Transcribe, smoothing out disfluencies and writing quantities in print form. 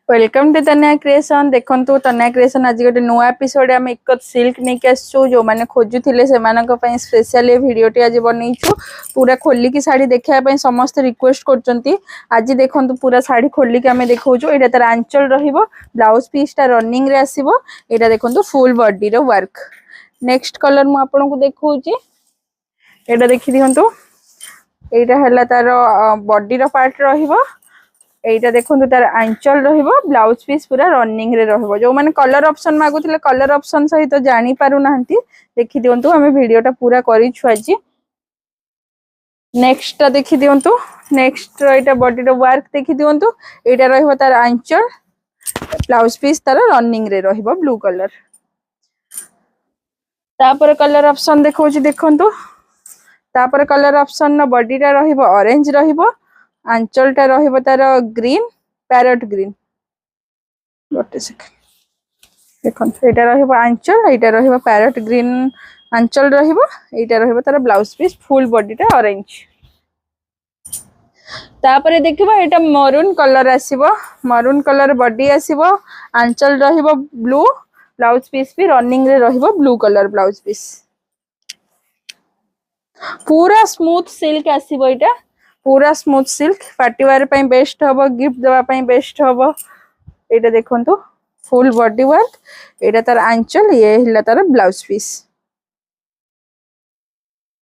Welcome to तन्या creation. देखंतु तन्या creation आज गोटे नुआ एपिसोड आम एक सिल्क नहीं आसचु जो मैंने खोजुले से स्पेशल ये भिडटी आज बनईचु पूरा खोलिकी शाढ़ी देखा समस्त रिक्वेस्ट कर आज देखंतु पूरा शाढ़ी खोलिकी आम देखा ये तार आंचल ब्लाउज पीसटा रनिंग रे आसीबो। एटा देखंतु फुल बॉडी रो वर्क। नेक्स्ट कलर मु आपन को देखौची एटा देखि दियंतु एटा हला तार बॉडी रो पार्ट रहिबो। एटा देखंतु तार आंचल रहिबो ब्लाउज पीस पूरा रनिंग रे रहिबो। जो माने कलर ऑप्शन मागुथिले कलर ऑप्शन सहित जानि पारु नाहंती देखि दियंतु हमें वीडियोटा पूरा करि छुआजी। नेक्स्ट ता देखि दियंतु नेक्स्ट एटा बॉडी रो वर्क देखि दियंतु एटा रहिबो तार आंचल ब्लाउज पीस तार रनिंग रे रहिबो ब्लू कलर। तापर कलर ऑप्शन देखौची देखंतु तापर कलर ऑप्शन न बॉडी टा रहिबो ऑरेंज रहिबो आंचल टा रहिबो तार ग्रीन पैरेट ग्रीन। गोटे सेकंड देखंतु एटा रहिबो आंचल एटा रहिबो पैरेट ग्रीन आंचल रहिबो एटा रहिबो तार ब्लाउज पीस फुल बॉडी टा ऑरेंज। तापरे देखिबो एटा मरून कलर आसीबो मरून कलर बॉडी आसीबो आंचल रहिबो ब्लू ब्लाउज पीस भी रनिंग रे रहिबो ब्लू कलर ब्लाउज पीस। पूरा स्मूथ सिल्क आसीबो एटा पूरा स्मूथ सिल्क पार्टी वेयर पे बेस्ट हबो गिफ्ट देवा पे बेस्ट हबो। एटा देखंतु फुल बॉडी वर्क एटा तार आंचल ये हिला तार ब्लाउज पीस।